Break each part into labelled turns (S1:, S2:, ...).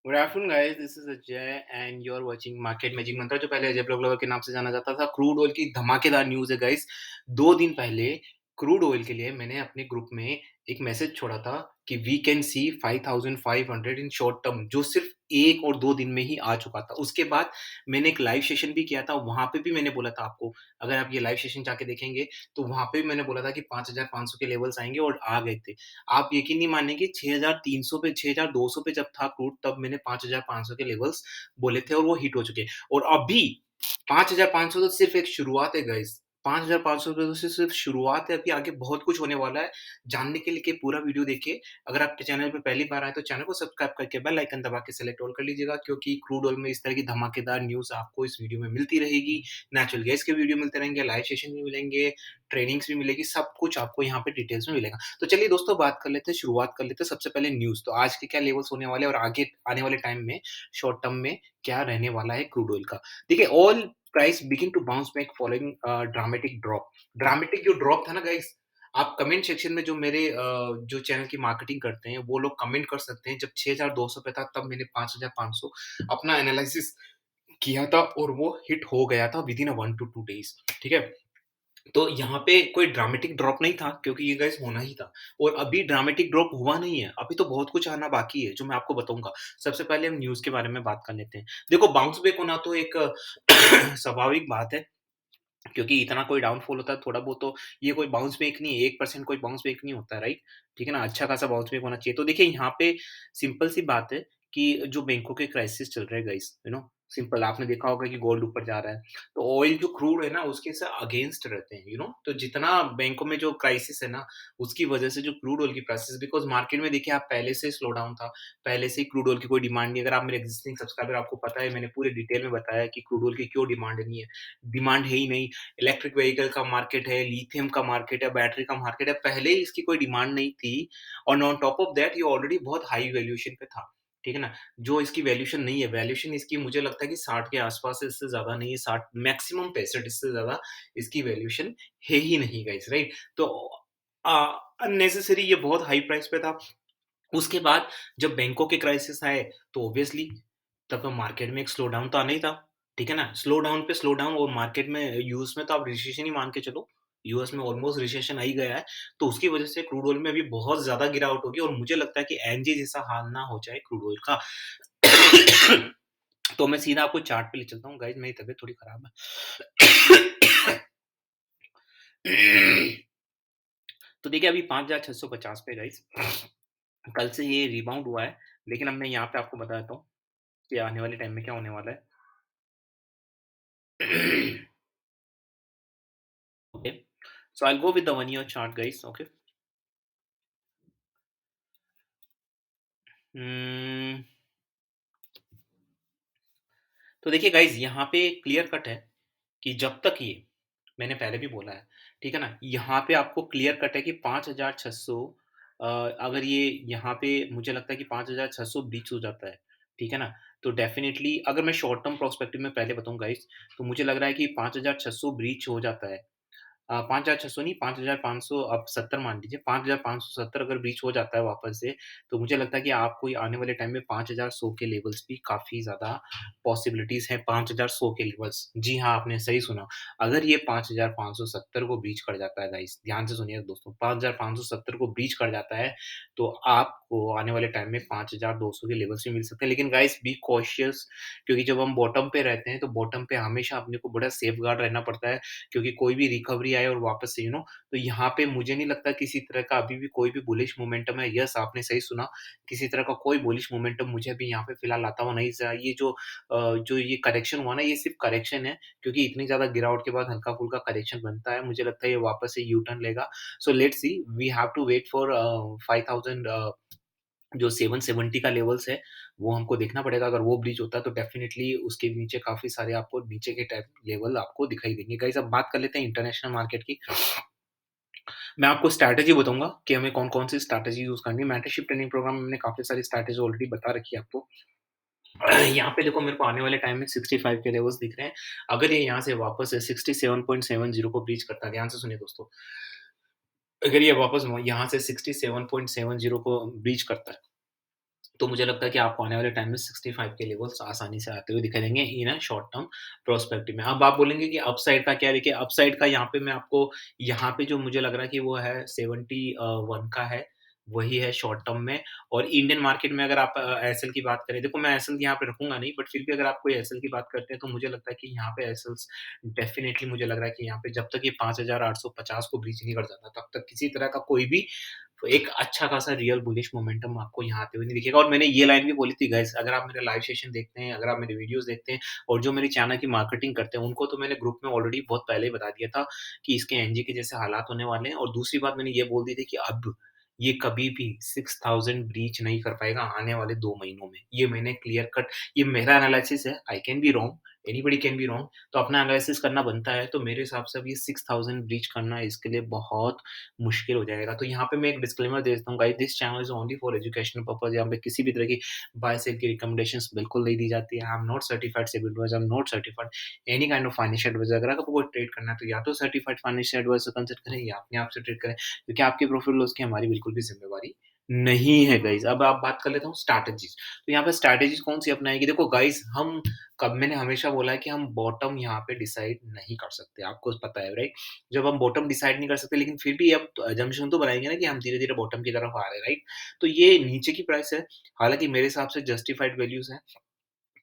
S1: Good afternoon guys, this is Ajay and you are watching Market Magic Mantra, जो पहले Ajay blog lover के नाम से जाना जाता था। क्रूड ऑयल की धमाकेदार न्यूज़ है गाइस। 2 दिन पहले क्रूड ऑयल के लिए मैंने अपने ग्रुप में एक मैसेज छोड़ा था कि we can see 5500 in short term, जो सिर्फ 1 और 2 दिन में ही आ चुका था। उसके बाद मैंने एक लाइव सेशन भी किया था, वहाँ पे भी मैंने बोला था आपको, अगर आप ये लाइव सेशन जाके देखेंगे, तो वहाँ पे भी मैंने बोला था कि 5500 के लेवल्स आएँगे और आ गए थे। आप यकीन नहीं मानेंगे, 6300 पे 6200 पे जब था क्रूड, तब मैंने 5500 के लेवल्स बोले थे और वो हिट हो चुके हैं। और अभी 5500 तो सिर्फ एक शुरुआत है गाइस। 5500 तो सिर्फ शुरुआत है, अभी आगे बहुत कुछ होने वाला है। जानने के लिए पूरा वीडियो देखिए। अगर आपके चैनल पे पहली बार आए तो चैनल को सब्सक्राइब करके बेल आइकन दबा के सेलेक्ट ऑल कर लीजिएगा, क्योंकि क्रूड ऑयल में इस तरह की धमाकेदार न्यूज़ आपको इस वीडियो में मिलती रहेगी। नेचुरल गैस के वीडियो मिलते रहेंगे, लाइव सेशन भी मिलेंगे, ट्रेनिंग्स भी मिलेगी, सब कुछ आपको यहाँ पे डिटेल्स में मिलेगा। तो चलिए दोस्तों, बात कर लेते हैं, शुरुआत कर लेते हैं। सबसे पहले न्यूज़, तो आज के क्या लेवल्स होने वाले हैं और आगे आने वाले टाइम में शॉर्ट टर्म में क्या रहने वाला है क्रूड ऑयल का। देखिए, oil price begin to bounce back following dramatic drop. Dramatic जो ड्रॉप था ना गाइस, आप कमेंट सेक्शन में जो मेरे जो चैनल की मार्केटिंग करते हैं, वो लोग कमेंट कर सकते हैं। जब 6200 पे था, तब मैंने 5500 अपना एनालिसिस किया था और वो हिट हो गया था विदिन अ 1 टू 2 डेज़, ठीक है? तो यहाँ पे कोई ड्रामेटिक ड्रॉप नहीं था, क्योंकि ये गाइस होना ही था। और अभी ड्रामेटिक ड्रॉप हुआ नहीं है, अभी तो बहुत कुछ आना बाकी है, जो मैं आपको बताऊँगा। सबसे पहले हम न्यूज़ के बारे में बात कर लेते हैं। देखो, बाउंस बैक होना तो एक स्वाभाविक बात है, क्योंकि इतना कोई डाउनफॉल होता है थोड़ा बहुत, तो ये कोई बाउंस बैक नहीं है, 1% कोई बाउंस बैक नहीं होता है, राइट? ठीक है ना? अच्छा खासा बाउंस बैक होना चाहिए। तो देखिए, यहाँ पे सिंपल सी बात है कि जो बैंकों के क्राइसिस चल रहे हैं गाइस, सिंपल, आपने देखा होगा कि गोल्ड ऊपर जा रहा है, तो ऑयल जो क्रूड है ना, उसके से अगेंस्ट रहते हैं, तो जितना बैंकों में जो क्राइसिस है ना, उसकी वजह से जो क्रूड ऑयल की प्राइसेस, बिकॉज़ मार्केट में देखिए, आप पहले से स्लो डाउन था, पहले से ही क्रूड ऑयल की कोई डिमांड नहीं है। अगर आप मेरे एक्जिस्टिंग सब्सक्राइबर, आपको पता है, मैंने पूरे डिटेल में बताया कि क्रूड ऑयल की क्यों डिमांड नहीं है। डिमांड है ही नहीं। इलेक्ट्रिक व्हीकल का मार्केट है, लिथियम का मार्केट है, बैटरी का मार्केट है, पहले ही इसकी कोई डिमांड नहीं थी, और ऑन टॉप ऑफ दैट ये ऑलरेडी बहुत हाई वैल्यूएशन पे था, ठीक है ना? जो इसकी वैल्यूएशन नहीं है, वैल्यूएशन इसकी मुझे लगता है कि 60 के आस-पास है, इससे ज़्यादा नहीं है, 60 मैक्सिमम 65, इससे ज़्यादा इसकी वैल्यूएशन है ही नहीं गाइस, राइट? तो अ, अननेसेसरी ये बहुत हाई प्राइस पे था। उसके बाद जब बैंकों के क्राइसिस आए, तो ऑब्वियसली तब तो मार्केट में एक स्लो डाउन तो आना ही था, ठीक है ना? स्लो डाउन पे स्लो डाउन, और मार्केट में यूएस में तो आप रिसेशन ही मान के चलो, यूएस में ऑलमोस्ट रिसेशन आ ही गया है, तो उसकी वजह से क्रूड ऑयल में अभी बहुत ज़्यादा गिरावट होगी, और मुझे लगता है कि एनजी जैसा हाल ना हो जाए क्रूड ऑयल का। तो मैं सीधा आपको चार्ट पे ले चलता हूँ गाइस, मेरी तबीयत थोड़ी खराब है। तो देखिए, अभी 5650 पे गाइस, कल से ये रिबाउंड हुआ है, लेकिन अब मैं यहाँ पे आपको बता देता हूँ कि आने वाले टाइम में क्या होने वाला है। Okay. So I'll go with the 1 year chart, guys. Okay. Hmm, तो देखिए गाइस, यहाँ पे क्लियर कट है कि जब तक ये, मैंने पहले भी बोला है, ठीक है ना? यहाँ पे आपको क्लियर कट है कि 5600, अगर ये यहाँ पे, मुझे लगता है कि 5600 ब्रीच हो जाता है, ठीक है ना? तो डेफिनिटली, अगर मैं शॉर्ट टर्म पर्सपेक्टिव में पहले बताऊँ गाइस, तो मुझे लग रहा है कि 5600 ब्रीच हो जाता है। 5600 नहीं, 5500, आप 70 मान लीजिए, 5570 अगर ब्रीच हो जाता है वापस से, तो मुझे लगता है कि आपको आने वाले टाइम में 5100 के लेवल्स भी काफ़ी ज़्यादा पॉसिबिलिटीज़ हैं, 5100 के लेवल्स। जी हाँ, आपने सही सुना। अगर ये 5570 को ब्रीच कर जाता है गाइस, ध्यान से सुनिए दोस्तों, 5570 को ब्रीच कर जाता है, तो आपको आने वाले टाइम में 5200 के लेवल्स भी मिल सकते हैं। लेकिन गाइस, बी कॉशियस, क्योंकि जब हम बॉटम पे रहते हैं, तो बॉटम पे हमेशा अपने को बड़ा सेफगार्ड रहना पड़ता है, क्योंकि कोई भी रिकवरी आए और वापस से, तो यहाँ पे मुझे नहीं लगता किसी तरह का अभी भी कोई भी बुलिश मोमेंटम है। यस, आपने सही सुना, किसी तरह का कोई बुलिश मोमेंटम मुझे अभी यहाँ पे फिलहाल आता हुआ नहीं ज़रा। ये जो ये करेक्शन हुआ ना, ये सिर्फ़ करेक्शन है, क्योंकि इतनी ज़्यादा गिरावट के बाद हल्का-फुल्का करेक्शन बनता है। मुझे लगता है ये वापस से यू टर्न लेगा। So let's see, we have to wait for 5000, जो 770 का लेवल्स है, वो हमको देखना पड़ेगा। अगर वो ब्रीच होता है, तो डेफ़िनिटली उसके नीचे काफ़ी सारे आपको नीचे के टाइप लेवल आपको दिखाई देंगे। गाइज़, अब बात कर लेते हैं इंटरनेशनल मार्केट की। मैं आपको स्ट्रैटेजी बताऊँगा कि हमें कौन-कौन सी स्ट्रैटेजी यूज़ करनी है। मेंटरशिप ट्रेनिंग प्रोग्राम में मैंने काफ़ी सारी स्ट्रैटेजी ऑलरेडी बता रखी है आपको। यहाँ पे देखो, मेरे को आने वाले टाइम में 65 के लेवल्स दिख रहे हैं। अगर ये यहाँ से वापस से 67.70 को ब्रीच करता है, ध्यान से सुनिए दोस्तों। अगर ये वापस यहाँ से 67.70 को ब्रीच करता है, तो मुझे लगता है कि आपको आने वाले टाइम में 65 के लेवल्स आसानी से आते हुए दिखाई देंगे इन अ शॉर्ट टर्म प्रोस्पेक्टिव में। अब आप बोलेंगे कि अपसाइड का क्या है? देखिए अपसाइड का यहाँ पे मैं आपको यहाँ पे जो मुझे लग रहा है कि वो है 71 का है, वही है शॉर्ट टर्म में। और इंडियन मार्केट में अगर आप एसएल की बात करें, देखो मैं एसएल यहाँ पे रखूँगा नहीं, बट फिर भी अगर आप कोई एसएल की बात करते हैं तो मुझे लगता है कि यहाँ पे एसएल्स डेफिनिटली मुझे लग रहा है कि यहाँ पे जब तक ये 5850 को ब्रीच नहीं कर जाता, तब तक किसी तरह का कोई भी तो एक अच्छा खासा रियल बुलिश मोमेंटम आपको यहाँ आते हुए नहीं दिखेगा। और मैंने ये लाइन भी बोली थी गाइज़, अगर आप मेरे लाइव सेशन देखते हैं, अगर आप मेरे वीडियोज़ देखते हैं और जो मेरी चैनल की मार्केटिंग करते हैं, उनको तो मैंने ग्रुप में ऑलरेडी बहुत पहले ही बता दिया था कि इसके एनजी के जैसे हालात होने वाले हैं। और दूसरी बात मैंने ये बोल दी थी कि अब ये कभी भी 6000 ब्रीच नहीं कर पाएगा आने वाले 2 महीनों में। ये मैंने क्लियर कट, ये मेरा एनालिसिस है, I can be wrong, anybody can be wrong, तो अपना एनालिसिस करना बनता है। तो मेरे हिसाब से अब ये 6000 ब्रीच करना इसके लिए बहुत मुश्किल हो जाएगा। तो यहाँ पे मैं एक डिस्क्लेमर दे देता हूँ guys, this channel is only for educational purpose. यहाँ पे किसी भी तरह की बाय सेल की रिकमेंडेशंस बिल्कुल नहीं दी जाती है। I am not certified SEBI adviser, I am not certified any kind of financial adviser. अगर आपको कोई ट्रेड करना है तो या तो सर्टिफाइड फाइनेंशियल एडवाइज़र कंसल्ट करें या अपने आप से ट्रेड करें, क्योंकि आपके प्रॉफिट लॉस की हमारी बिल्कुल भी ज़िम्मेवारी नहीं है गाइस। अब आप बात कर लेता हूँ स्ट्रैटेजीज़। तो यहाँ पे स्ट्रैटेजीज़ कौन-सी अपनाएँगे? देखो गाइस, हम कब मैंने हमेशा बोला है कि हम बॉटम यहाँ पे डिसाइड नहीं कर सकते, आपको पता है राइट? जब हम बॉटम डिसाइड नहीं कर सकते, लेकिन फिर भी अब तो असम्पशन तो बनाएँगे ना कि हम धीरे-धीरे बॉटम की तरफ आ रहे हैं, राइट? तो ये नीचे की प्राइस है, हालाँकि मेरे हिसाब से जस्टिफाइड वैल्यूज़ हैं।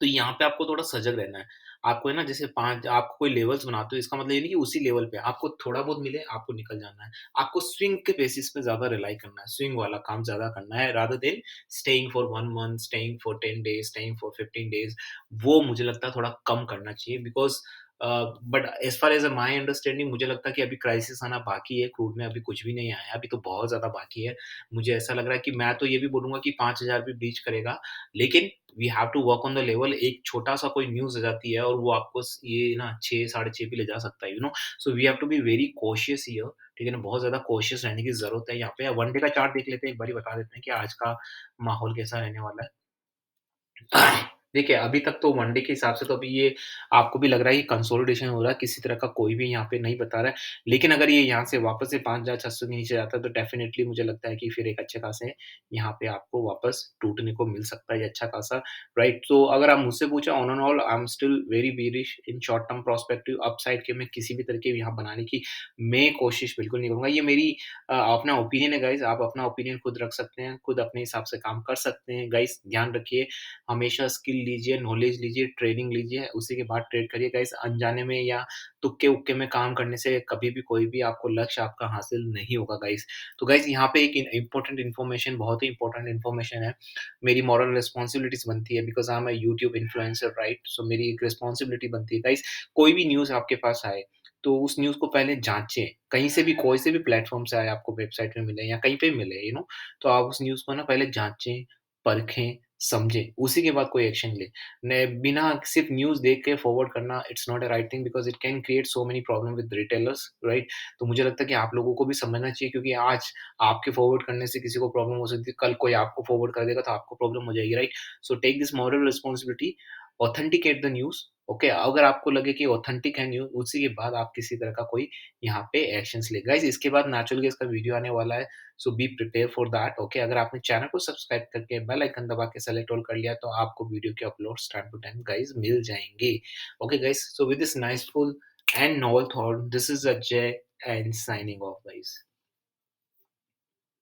S1: तो यहाँ पे आपको थोड़ा सजग रहना है। आपको है ना, जैसे 5 आप कोई लेवल्स बनाते हो, इसका मतलब ये नहीं कि उसी लेवल पे आपको थोड़ा बहुत मिले, आपको निकल जाना है। आपको स्विंग के बेसिस पे ज़्यादा रिलाई करना है, स्विंग वाला काम ज़्यादा करना है rather than staying for 1 month, staying for 10 days, staying for 15 days. वो मुझे लगता है थोड़ा कम करना चाहिए, because but as far as my understanding मुझे लगता है कि अभी क्राइसिस आना बाकी है, क्रूड में अभी कुछ भी नहीं आया है, अभी तो बहुत ज़्यादा बाकी है। मुझे ऐसा लग रहा है कि मैं तो ये भी बोलूँगा कि 5000 भी ब्रीच करेगा, लेकिन we have to work on the level. एक छोटा-सा कोई न्यूज़ आ जाती है और वो आपको ये ना 6 साढ़े 6 पे ले जा सकता है, you know. So we have to be very cautious here, ठीक है ना? बहुत ज़्यादा कॉशियस रहने की ज़रूरत है यहाँ पे। वन डे का चार्ट देख लेते हैं, एक बारी बता देते हैं कि आज का माहौल कैसा रहने वाला है। देखिए, अभी तक तो वनडे के हिसाब से तो अभी ये आपको भी लग रहा है कि कंसोलिडेशन हो रहा है, किसी तरह का कोई भी यहाँ पे नहीं बता रहा है। लेकिन अगर ये यहाँ से वापस से 5600 के नीचे जाता है, तो डेफ़िनिटली मुझे लगता है कि फिर एक अच्छे खासे यहाँ पे आपको वापस टूटने को मिल सकता है ये अच्छा खासा, राइट? तो अगर आप मुझसे पूछे, on and all I am still very bearish in short term perspective. Upside के मैं किसी भी तरह के यहाँ बनाने की मैं कोशिश बिल्कुल नहीं करूँगा। ये मेरी अपना ओपिनियन है गाइज़, आप अपना ओपिनियन खुद रख सकते हैं, खुद अपने हिसाब से काम कर सकते हैं। गाइज़ ध्यान रखिए, हमेशा स्किल लीजिए, नॉलेज लीजिए, ट्रेनिंग लीजिए, उसी के बाद ट्रेड करिए गाइस। अनजाने में या तुक्के-उक्के में काम करने से कभी भी कोई भी आपको लक्ष्य आपका हासिल नहीं होगा गाइस। तो गाइस यहाँ पे एक इम्पोर्टेंट इन्फॉर्मेशन, बहुत ही इम्पोर्टेंट इन्फॉर्मेशन है। मेरी मॉरल रिस्पॉन्सिबिलिटीज़ बनती है, because I am a YouTube influencer, right? So मेरी एक रिस्पॉन्सिबिलिटी बनती है गाइस, कोई भी न्यूज़ आपके पास आए, तो उस न्यूज़ को पहले जाँचें। कहीं से भी, कोई से भी प्लेटफ़ॉर्म से आए, आपको वेबसाइट में मिले या कहीं पे मिले, यू नो, तो आप उस न्यूज़ को ना पहले जाँचें, परखें, समझें, उसी के बाद कोई एक्शन लें। ने बिना सिर्फ़ न्यूज़ देख के फॉरवर्ड करना, it's not a right thing, because it can create so many problem with retailers, right? तो मुझे लगता है कि आप लोगों को भी समझना चाहिए, क्योंकि आज आपके फॉरवर्ड करने से किसी को प्रॉब्लम हो सकती है, कल कोई आपको फॉरवर्ड कर देगा तो आपको प्रॉब्लम हो जाएगी, right? So take this moral responsibility, authenticate the news, okay? अगर आपको लगे कि ऑथेंटिक है न्यूज़, उसी के बाद आप किसी तरह का कोई यहाँ पे एक्शन्स लें। गाइज़ इसके बाद नेचुरल गैस का वीडियो आने वाला है, so be prepare for that, okay? अगर आपने चैनल को सब्सक्राइब करके बेल आइकन दबा के सेलेक्ट ऑल कर लिया, तो आपको वीडियो के uploads time to time guys मिल जाएँगे। Okay guys, so with this niceful and novel thought, this is Ajay and signing off guys.